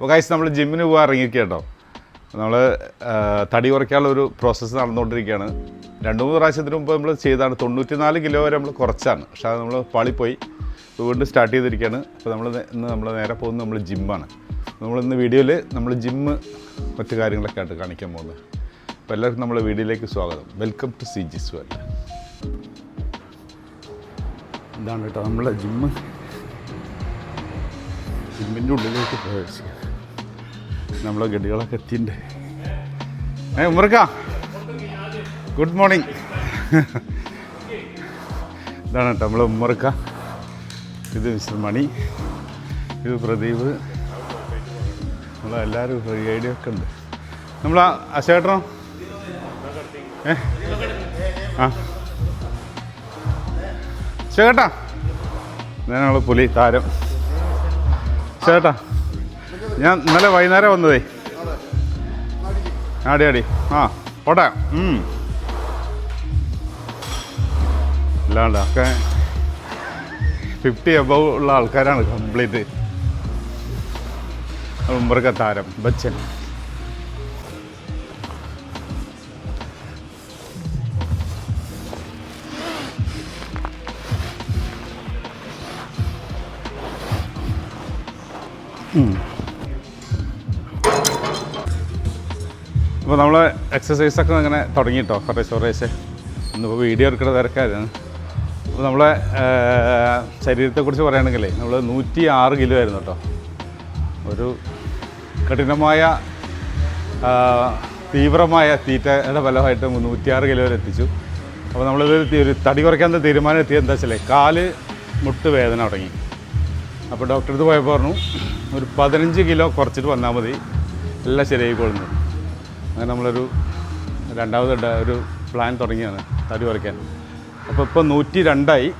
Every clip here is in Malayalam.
അപ്പോൾ ഗൈസ് നമ്മൾ ജിമ്മിന് പോകാൻ ഇറങ്ങിയിരിക്കുക കേട്ടോ. നമ്മൾ തടി കുറയ്ക്കാനുള്ളൊരു പ്രോസസ്സ് നടന്നുകൊണ്ടിരിക്കുകയാണ്. 2-3 പ്രാവശ്യത്തിന് മുമ്പ് നമ്മൾ ചെയ്താണ്. 94 കിലോ വരെ നമ്മൾ കുറച്ചാണ്. പക്ഷേ അത് നമ്മൾ പാളിപ്പോയി വീണ്ടും സ്റ്റാർട്ട് ചെയ്തിരിക്കുകയാണ്. അപ്പോൾ ഇന്ന് നമ്മൾ നേരെ പോകുന്നത് നമ്മൾ ജിമ്മാണ്. നമ്മളിന്ന് വീഡിയോയിൽ നമ്മൾ ജിമ്മ് മറ്റു കാര്യങ്ങളൊക്കെ ആയിട്ട് കാണിക്കാൻ പോകുന്നത്. അപ്പോൾ എല്ലാവർക്കും നമ്മുടെ വീഡിയോയിലേക്ക് സ്വാഗതം. Welcome to CG's world. ഇതാണ് കേട്ടോ നമ്മളെ ജിമ്മിൻ്റെ ഉള്ളിലേക്ക് പ്രവേശിക്കുക. നമ്മളെ ഗഡികളൊക്കെ എത്തിയിട്ടുണ്ട്. ഉമ്മർക്ക ഗുഡ് മോർണിംഗ്. ഇതാണ് കേട്ടോ നമ്മളെ ഉമ്മർക്ക. ഇത് മിസ്റ്റർ മണി, ഇത് പ്രദീപ്, നമ്മളെല്ലാവരും ഐഡിയ ഒക്കെ ഉണ്ട്. നമ്മളാ അശേട്ടനോ ആ ചേട്ടാ, ഞങ്ങൾ പുലി താരം ചേട്ടാ. ഞാൻ ഇന്നലെ വൈകുന്നേരം വന്നതേ. ആടി ആ പോട്ടെ. അല്ലാണ്ട് ഒക്കെ 50 above ഉള്ള ആൾക്കാരാണ് കംപ്ലീറ്റ്. മുമ്പൊക്കെ താരം ബച്ചൻ. അപ്പോൾ നമ്മൾ എക്സസൈസൊക്കെ ഇങ്ങനെ തുടങ്ങി കേട്ടോ. കുറേശ്ശെ ഇന്നിപ്പോൾ വീഡിയോ എടുക്കുന്ന തിരക്കായിരുന്നു. അപ്പോൾ നമ്മളെ ശരീരത്തെക്കുറിച്ച് പറയുകയാണെങ്കിലേ നമ്മൾ 106 കിലോ ആയിരുന്നു കേട്ടോ. ഒരു കഠിനമായ തീവ്രമായ തീറ്റയുടെ ഫലമായിട്ട് 106 കിലോ വരെ എത്തിച്ചു. അപ്പോൾ നമ്മളിത് ഒരു തടി കുറയ്ക്കാൻ തീരുമാനം എത്തിയത് എന്താ വെച്ചാൽ കാല് മുട്ട് വേദന തുടങ്ങി. അപ്പോൾ ഡോക്ടറെ അടുത്ത് പോയപ്പോൾ പറഞ്ഞു ഒരു 15 കിലോ കുറച്ചിട്ട് വന്നാൽ മതി, എല്ലാം ശരിയായിക്കൊള്ളുന്നു. അങ്ങനെ നമ്മളൊരു രണ്ടാമത് ഒരു പ്ലാൻ തുടങ്ങിയാണ് തടി കുറയ്ക്കാൻ. അപ്പോൾ ഇപ്പോൾ 102ആയി.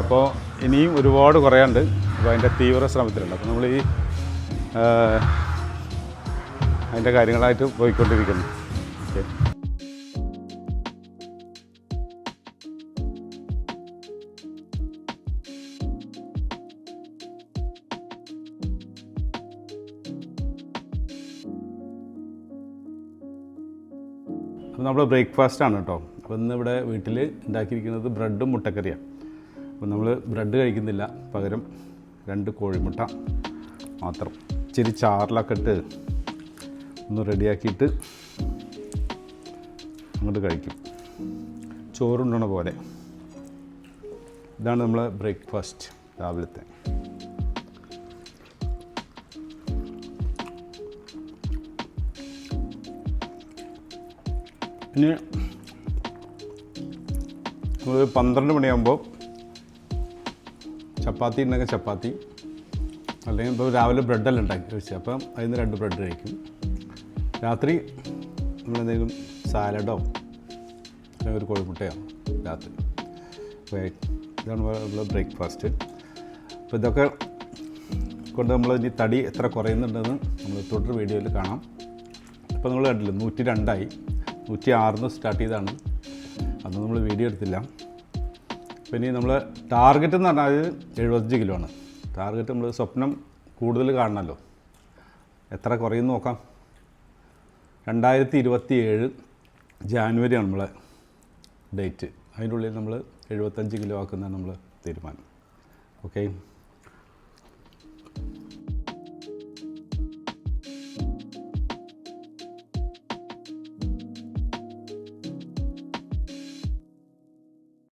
അപ്പോൾ ഇനിയും ഒരുപാട് കുറയാണ്ട്. അപ്പോൾ അതിൻ്റെ തീവ്ര ശ്രമത്തിലുണ്ട്. അപ്പോൾ നമ്മൾ അതിൻ്റെ കാര്യങ്ങളായിട്ട് പോയിക്കൊണ്ടിരിക്കുന്നു. ഓക്കെ. അപ്പോൾ നമ്മൾ ബ്രേക്ക്ഫാസ്റ്റാണ് കേട്ടോ. അപ്പോൾ ഇന്നിവിടെ വീട്ടിൽ ഉണ്ടാക്കിയിരിക്കുന്നത് ബ്രെഡും മുട്ടക്കറിയാണ്. അപ്പോൾ നമ്മൾ ബ്രെഡ് കഴിക്കുന്നില്ല, പകരം 2 കോഴിമുട്ട മാത്രം ഇച്ചിരി ചാറിലൊക്കെ ഇട്ട് ഒന്ന് റെഡിയാക്കിയിട്ട് അങ്ങോട്ട് കഴിക്കും, ചോറുണ്ടണ പോലെ. ഇതാണ് നമ്മളെ ബ്രേക്ക്ഫാസ്റ്റ് രാവിലത്തെ. ഇനി ഒരു 12 മണിയാകുമ്പോൾ ചപ്പാത്തി ഉണ്ടെങ്കിൽ ചപ്പാത്തി, അല്ലെങ്കിൽ ഇപ്പോൾ രാവിലെ ബ്രെഡെല്ലാം ഉണ്ടാക്കി കഴിച്ചത്, അപ്പം അതിന് 2 ബ്രെഡ് കഴിക്കും. രാത്രി നമ്മളെന്തെങ്കിലും സാലഡോ അല്ലെങ്കിൽ ഒരു കോഴിമുട്ടയോ രാത്രി. ഇതാണ് നമ്മളെ ബ്രേക്ക്ഫാസ്റ്റ്. അപ്പോൾ ഇതൊക്കെ കൊണ്ട് നമ്മൾ ഇനി തടി എത്ര കുറയുന്നുണ്ടെന്ന് നമ്മൾ തുടർ വീഡിയോയിൽ കാണാം. ഇപ്പോൾ നമ്മൾ കണ്ടില്ല 102ആയി. 106 സ്റ്റാർട്ട് ചെയ്താണ്. അന്ന് നമ്മൾ വീഡിയോ എടുത്തില്ല. പിന്നെ നമ്മൾ ടാർഗറ്റ് എന്ന് പറഞ്ഞാൽ 75 കിലോ ആണ് ടാർഗറ്റ്. നമ്മൾ സ്വപ്നം കൂടുതൽ കാണണമല്ലോ, എത്ര കുറയുമെന്ന് നോക്കാം. 2027 ജാനുവരിയാണ് നമ്മളെ ഡേറ്റ്. അതിൻ്റെ ഉള്ളിൽ നമ്മൾ 75 കിലോ ആക്കുന്നതാണ് നമ്മൾ തീരുമാനം. ഓക്കെ.